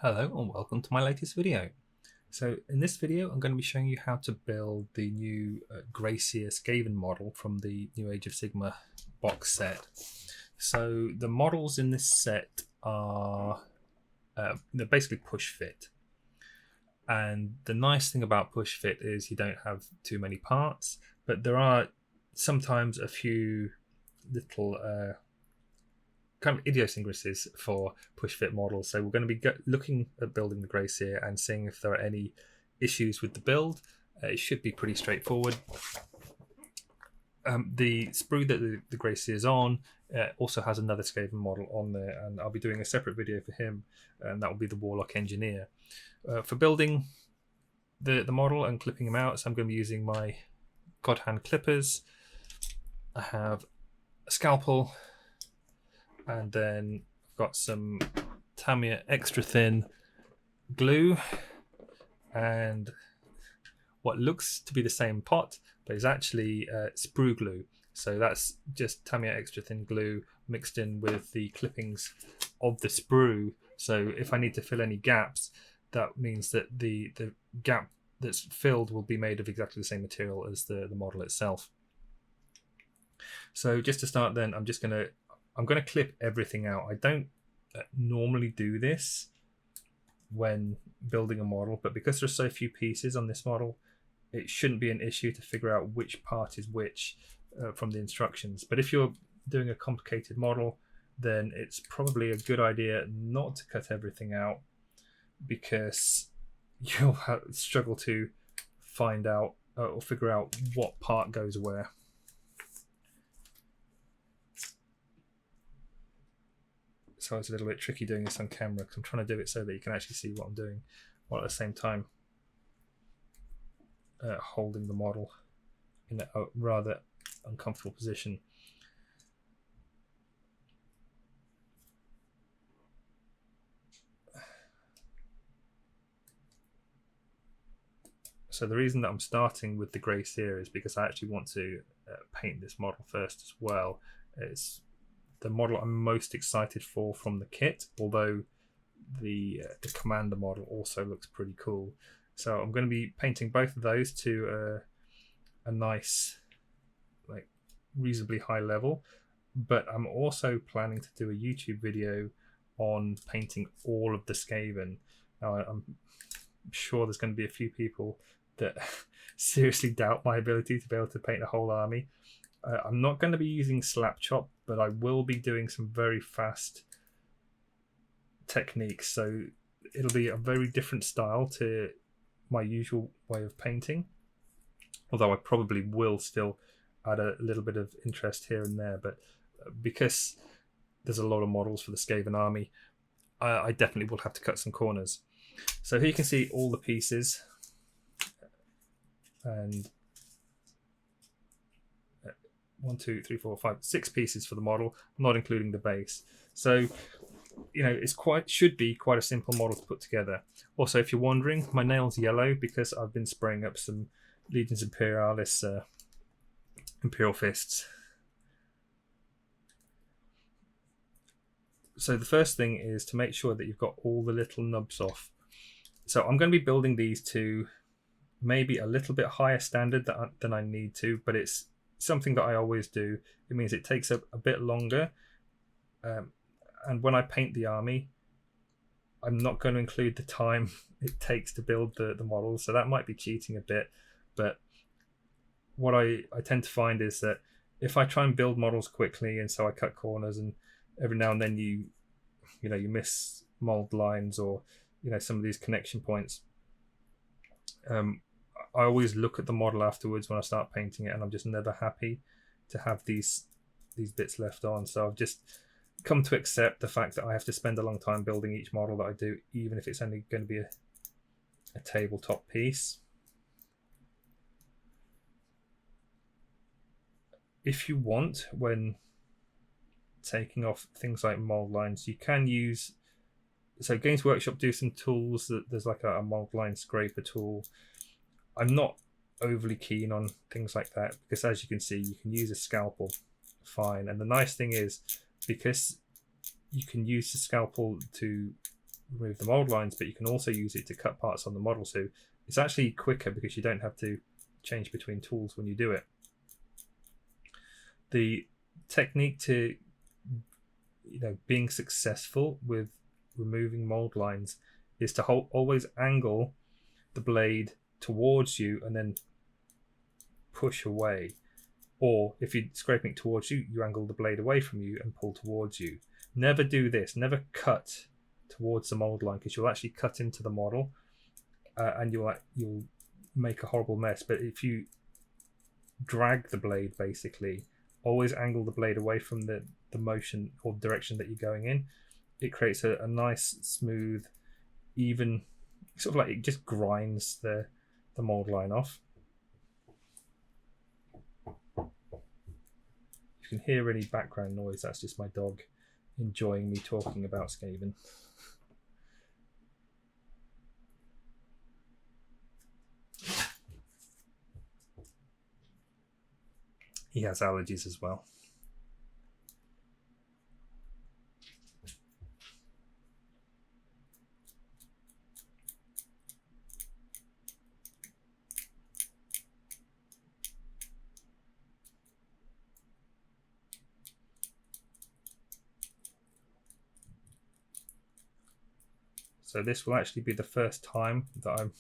Hello and welcome to my latest video. So in this video I'm going to be showing you how to build the new Seer Skaven model from the new Age of Sigmar box set. So the models in this set are they're basically push fit, and the nice thing about push fit is you don't have too many parts, but there are sometimes a few little kind of idiosyncrasies for push fit models. So we're going to be looking at building the Seer and seeing if there are any issues with the build. It should be pretty straightforward. The sprue that the Seer is on also has another Skaven model on there, and I'll be doing a separate video for him, and that will be the Warlock Engineer. For building the model and clipping him out, so I'm going to be using my Godhand clippers. I have a scalpel, and then I've got some Tamiya extra thin glue and what looks to be the same pot, but is actually Sprue glue. So that's just Tamiya extra thin glue mixed in with the clippings of the sprue. So if I need to fill any gaps, that means that the gap that's filled will be made of exactly the same material as the model itself. So just to start then, I'm going to clip everything out. I don't normally do this when building a model, but because there's so few pieces on this model, it shouldn't be an issue to figure out which part is which from the instructions. But if you're doing a complicated model, then it's probably a good idea not to cut everything out, because you'll struggle to find out or figure out what part goes where. So it's a little bit tricky doing this on camera because I'm trying to do it so that you can actually see what I'm doing, while at the same time holding the model in a rather uncomfortable position. So the reason that I'm starting with the Seer is because I actually want to paint this model first as well. It's the model I'm most excited for from the kit, although the commander model also looks pretty cool. So I'm going to be painting both of those to a nice, like, reasonably high level, but I'm also planning to do a YouTube video on painting all of the Skaven. Now I'm sure there's going to be a few people that seriously doubt my ability to be able to paint a whole army. I'm not going to be using slap chop, but I will be doing some very fast techniques. So it'll be a very different style to my usual way of painting, although I probably will still add a little bit of interest here and there. But because there's a lot of models for the Skaven army, I definitely will have to cut some corners. So here you can see all the pieces, and 1, 2, 3, 4, 5, 6 pieces for the model, not including the base. So, you know, should be quite a simple model to put together. Also, if you're wondering, my nail's yellow because I've been spraying up some Legions Imperialis Imperial Fists. So the first thing is to make sure that you've got all the little nubs off. So I'm going to be building these to maybe a little bit higher standard than I need to, but it's something that I always do. It means it takes a bit longer, and when I paint the army, I'm not going to include the time it takes to build the model, so that might be cheating a bit. But what I tend to find is that if I try and build models quickly, and so I cut corners, and every now and then you miss mold lines or some of these connection points, I always look at the model afterwards when I start painting it, and I'm just never happy to have these bits left on. So I've just come to accept the fact that I have to spend a long time building each model that I do, even if it's only going to be a tabletop piece. If you want, when taking off things like mold lines, you can use, so Games Workshop do some tools that there's like a mold line scraper tool. I'm not overly keen on things like that because, as you can see, you can use a scalpel fine. And the nice thing is, because you can use the scalpel to remove the mold lines, but you can also use it to cut parts on the model. So it's actually quicker because you don't have to change between tools when you do it. The technique to being successful with removing mold lines is to always angle the blade towards you and then push away. Or if you're scraping it towards you, you angle the blade away from you and pull towards you. Never do this. Never cut towards the mold line, because you'll actually cut into the model and you'll make a horrible mess. But if you drag the blade, basically, always angle the blade away from the motion or direction that you're going in. It creates a nice, smooth, even, sort of like it just grinds the mold line off. If you can hear any background noise, that's just my dog enjoying me talking about Skaven. He has allergies as well. So this will actually be the first time that I'm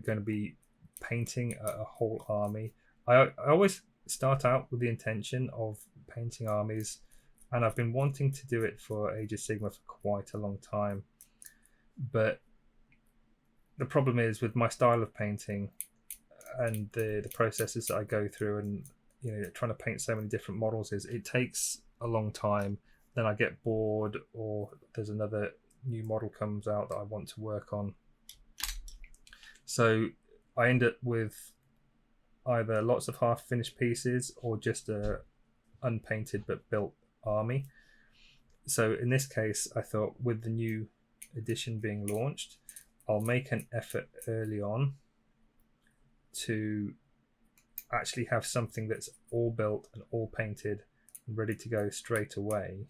going to be painting a whole army. I always start out with the intention of painting armies, and I've been wanting to do it for Age of Sigmar for quite a long time. But the problem is with my style of painting and the processes that I go through, and trying to paint so many different models, is it takes a long time. Then I get bored, or there's another new model comes out that I want to work on. So I end up with either lots of half finished pieces or just a unpainted but built army. So in this case, I thought with the new edition being launched, I'll make an effort early on to actually have something that's all built and all painted and ready to go straight away.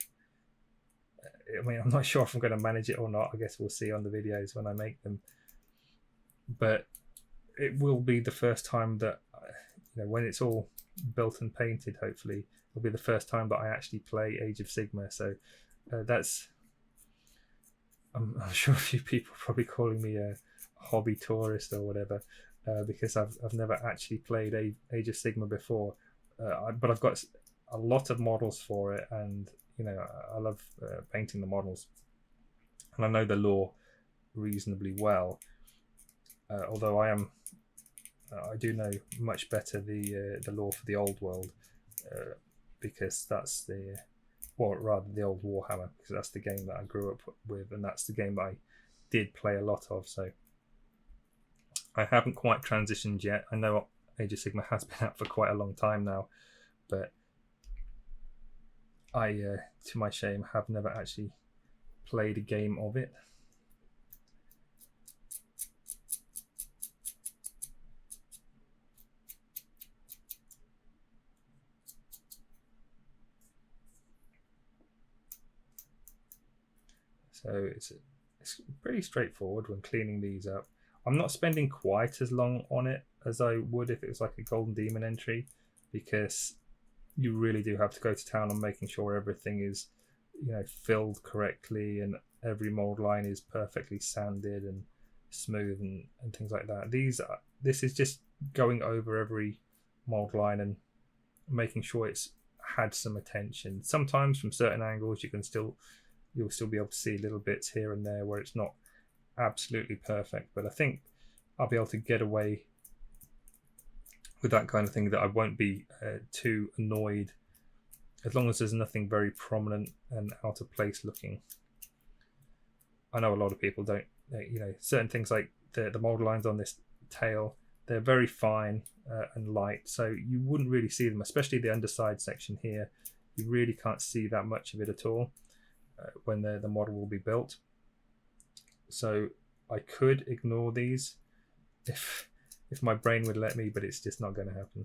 I mean, I'm not sure if I'm going to manage it or not. I guess we'll see on the videos when I make them. But it will be the first time that, when it's all built and painted, hopefully, it'll be the first time that I actually play Age of Sigmar. So that's... I'm sure a few people are probably calling me a hobby tourist or whatever, because I've never actually played Age of Sigmar before. But I've got a lot of models for it, and I love painting the models, and I know the lore reasonably well. Although I do know much better the lore for the old world, because that's the old Warhammer, because that's the game that I grew up with, and that's the game that I did play a lot of. So I haven't quite transitioned yet. I know Age of Sigmar has been out for quite a long time now, but I, to my shame, have never actually played a game of it. So it's pretty straightforward when cleaning these up. I'm not spending quite as long on it as I would if it was like a Golden Demon entry, because you really do have to go to town on making sure everything is filled correctly and every mold line is perfectly sanded and smooth and things like that. This is just going over every mold line and making sure it's had some attention. Sometimes from certain angles you'll still be able to see little bits here and there where it's not absolutely perfect, but I think I'll be able to get away with that kind of thing, that I won't be too annoyed as long as there's nothing very prominent and out of place looking. I know a lot of people don't, certain things like the mold lines on this tail, they're very fine and light, so you wouldn't really see them, especially the underside section here. You really can't see that much of it at all when the model will be built. So I could ignore these if my brain would let me, but it's just not going to happen.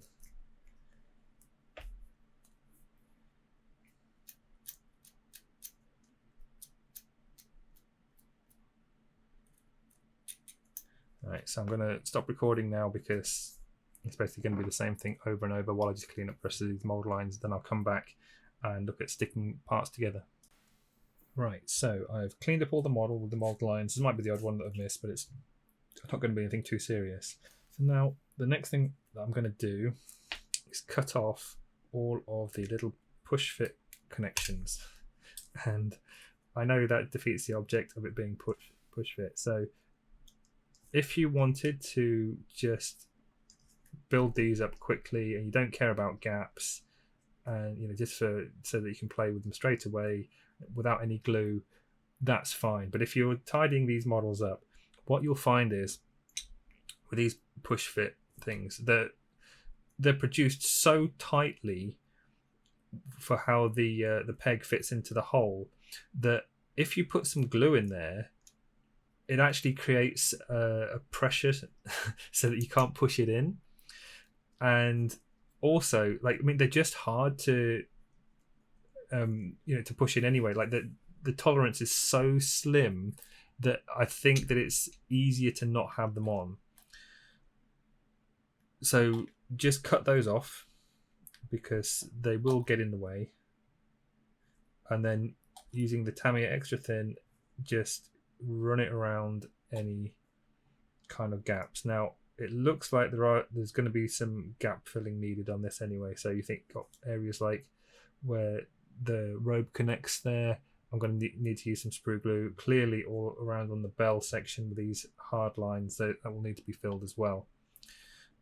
Right, so I'm going to stop recording now because it's basically going to be the same thing over and over while I just clean up the rest of these mold lines. Then I'll come back and look at sticking parts together. Right, so I've cleaned up all the model with the mold lines. This might be the odd one that I've missed, but it's not going to be anything too serious. So now the next thing that I'm going to do is cut off all of the little push fit connections. And I know that defeats the object of it being push fit. So if you wanted to just build these up quickly and you don't care about gaps, and just so that you can play with them straight away without any glue, that's fine. But if you're tidying these models up, what you'll find is with these push fit things that they're produced so tightly for how the peg fits into the hole that if you put some glue in there, it actually creates a pressure so that you can't push it in. And also, they're just hard to to push in anyway. Like the tolerance is so slim that I think that it's easier to not have them on. So just cut those off because they will get in the way. And then using the Tamiya extra thin, just run it around any kind of gaps. Now it looks like there's going to be some gap filling needed on this anyway. So you think got areas like where the robe connects there, I'm going to need to use some sprue glue. Clearly all around on the bell section with these hard lines that will need to be filled as well.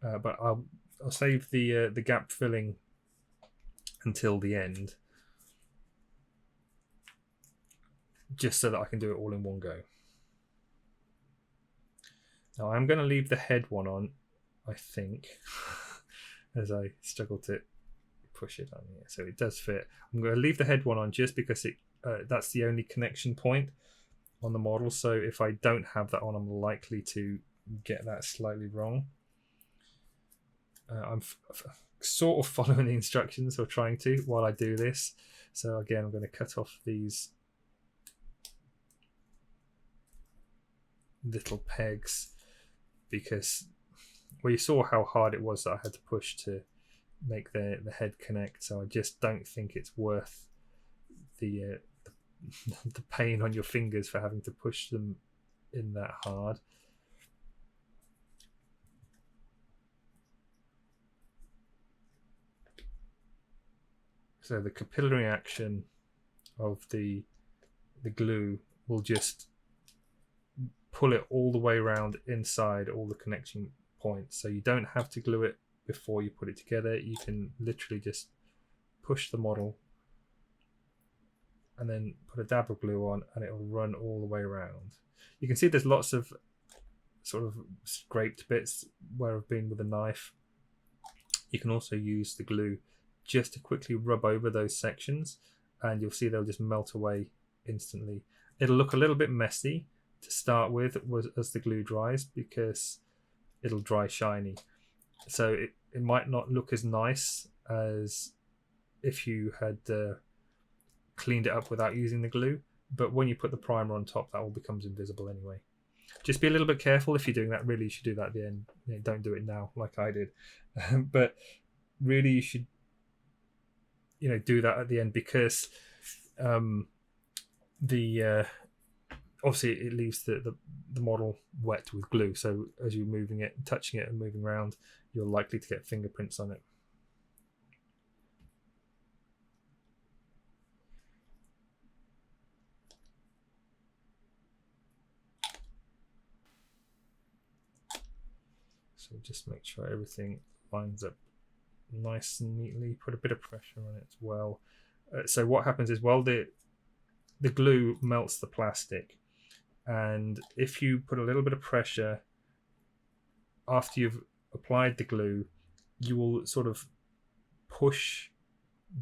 But I'll save the gap filling until the end, just so that I can do it all in one go. Now I'm going to leave the head one on, I think, as I struggle to push it on here. So it does fit. I'm going to leave the head one on just because that's the only connection point on the model. So if I don't have that on, I'm likely to get that slightly wrong. I'm sort of following the instructions, or trying to, while I do this. So again, I'm going to cut off these little pegs because you saw how hard it was that I had to push to make the head connect. So I just don't think it's worth the pain on your fingers for having to push them in that hard. So the capillary action of the glue will just pull it all the way around inside all the connection points. So you don't have to glue it before you put it together. You can literally just push the model and then put a dab of glue on and it'll run all the way around. You can see there's lots of sort of scraped bits where I've been with a knife. You can also use the glue just to quickly rub over those sections and you'll see they'll just melt away instantly. It'll look a little bit messy to start with as the glue dries because it'll dry shiny. So it might not look as nice as if you had cleaned it up without using the glue, but when you put the primer on top, that all becomes invisible anyway. Just be a little bit careful if you're doing that. Really, you should do that at the end. Don't do it now like I did. But really, you should do that at the end because obviously it leaves the model wet with glue. So as you're moving it, touching it and moving around, you're likely to get fingerprints on it. So just make sure everything lines up nice and neatly. Put a bit of pressure on it as well. So what happens is, the glue melts the plastic, and if you put a little bit of pressure after you've applied the glue, you will sort of push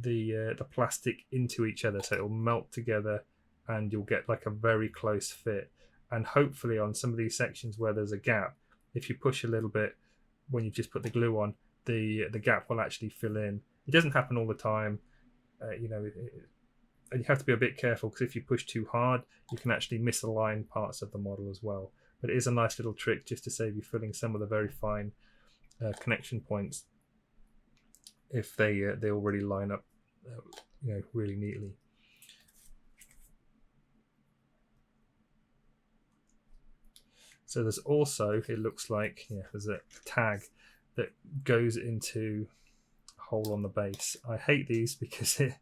the plastic into each other, so it'll melt together and you'll get like a very close fit. And hopefully on some of these sections where there's a gap, if you push a little bit when you just put the glue on, the gap will actually fill in. It doesn't happen all the time, and you have to be a bit careful because if you push too hard, you can actually misalign parts of the model as well. but it is a nice little trick just to save you filling some of the very fine connection points if they already line up really neatly. So there's also, it looks like, there's a tag that goes into a hole on the base. I hate these because it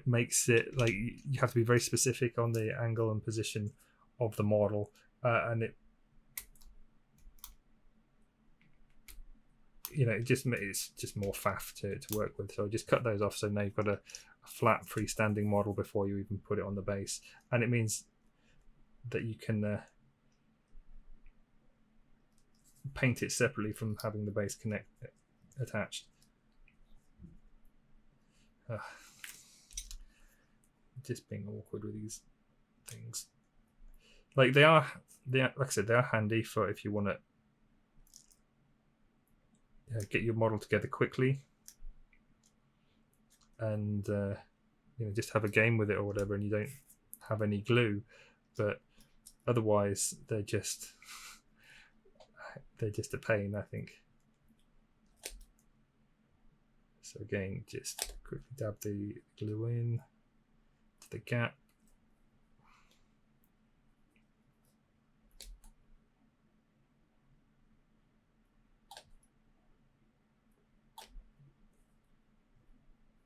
makes it like you have to be very specific on the angle and position of the model, and it's just more faff to work with. So I just cut those off, so now you've got a flat freestanding model before you even put it on the base, and it means that you can paint it separately from having the base attached. Just being awkward with these things. Like they are like I said, they are handy for if you want to get your model together quickly and just have a game with it or whatever, and you don't have any glue. But otherwise, they're just a pain, I think. So again, just quickly dab the glue in to the gap.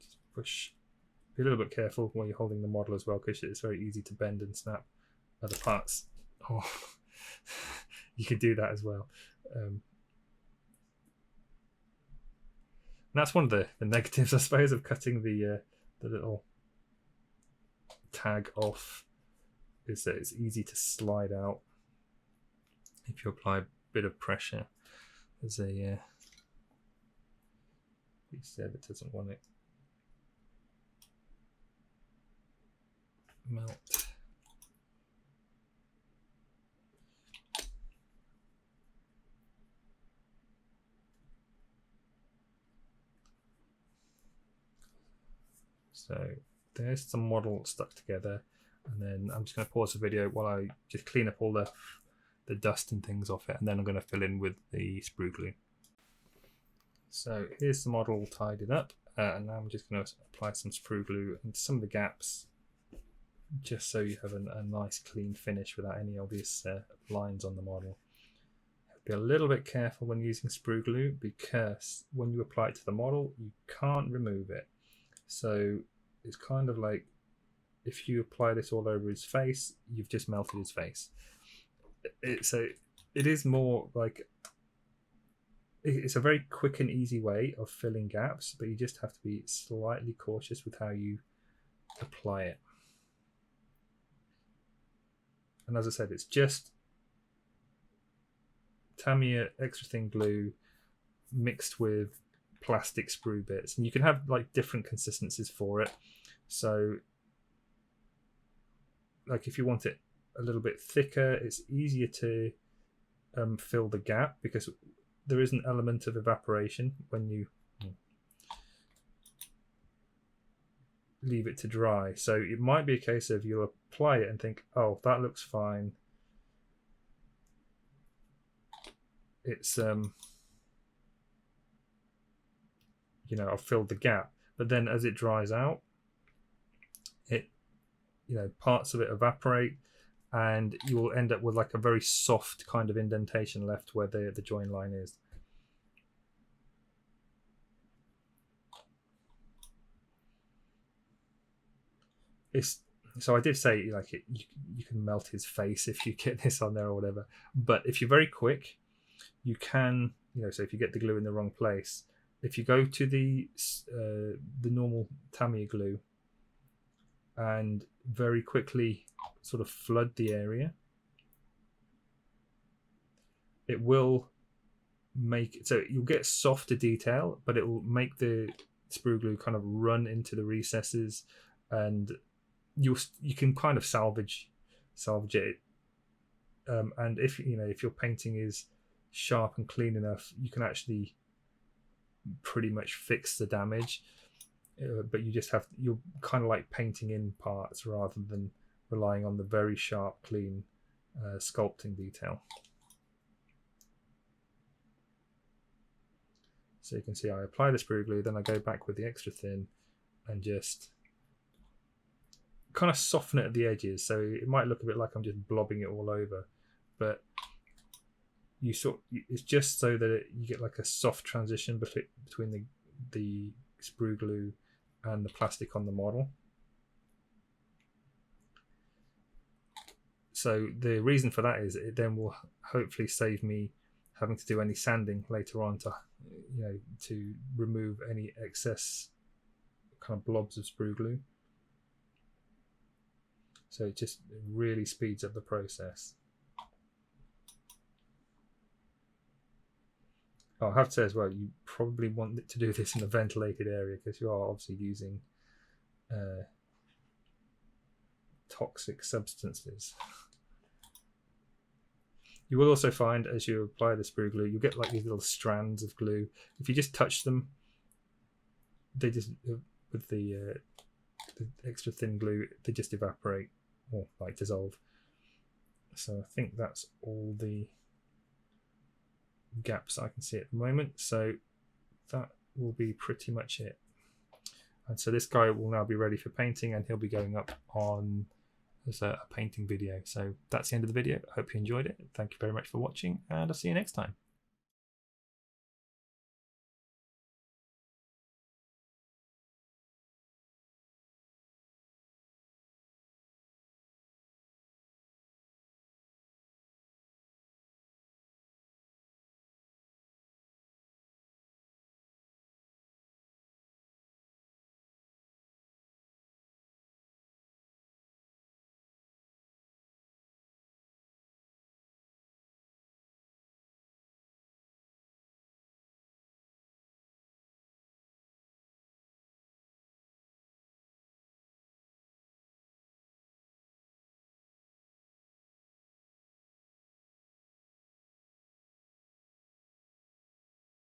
Just push. Be a little bit careful when you're holding the model as well, because it's very easy to bend and snap other parts. Oh, you can do that as well. And that's one of the negatives, I suppose, of cutting the little tag off, is that it's easy to slide out if you apply a bit of pressure. There's a piece there that doesn't want it melt. So there's the model stuck together, and then I'm just going to pause the video while I just clean up all the dust and things off it, and then I'm going to fill in with the sprue glue. So here's the model all tidied up, and now I'm just going to apply some sprue glue into some of the gaps, just so you have a nice clean finish without any obvious lines on the model. Be a little bit careful when using sprue glue, because when you apply it to the model, you can't remove it. So it's kind of like if you apply this all over his face, you've just melted his face. It is more like, it's a very quick and easy way of filling gaps, but you just have to be slightly cautious with how you apply it. And as I said, it's just Tamiya extra thin glue mixed with plastic sprue bits, and you can have like different consistencies for it. So like if you want it a little bit thicker, it's easier to fill the gap, because there is an element of evaporation when you leave it to dry. So it might be a case of you apply it and think, oh, that looks fine, it's I've filled the gap, but then as it dries out, it parts of it evaporate, and you will end up with like a very soft kind of indentation left where the join line is. So I did say like you can melt his face if you get this on there or whatever, but if you're very quick, you can so if you get the glue in the wrong place, if you go to the normal Tamiya glue and very quickly sort of flood the area, it will make it so you'll get softer detail, but it will make the sprue glue kind of run into the recesses, and you can kind of salvage it. And if if your painting is sharp and clean enough, you can actually pretty much fix the damage, but you're kind of like painting in parts rather than relying on the very sharp clean sculpting detail. So you can see I apply the sprue glue, then I go back with the extra thin and just kind of soften it at the edges. So it might look a bit like I'm just blobbing it all over, but it's just so that you get like a soft transition between the sprue glue and the plastic on the model. So the reason for that is it then will hopefully save me having to do any sanding later on to remove any excess kind of blobs of sprue glue. So it just really speeds up the process. I have to say as well, you probably want to do this in a ventilated area because you are obviously using toxic substances. You will also find as you apply the sprue glue, you get like these little strands of glue. If you just touch them, they just, with the extra thin glue, they just evaporate or like dissolve. So I think that's all the gaps I can see at the moment. So that will be pretty much it. And so this guy will now be ready for painting, and he'll be going up on as a painting video. So that's the end of the video. I hope you enjoyed it. Thank you very much for watching, and I'll see you next time.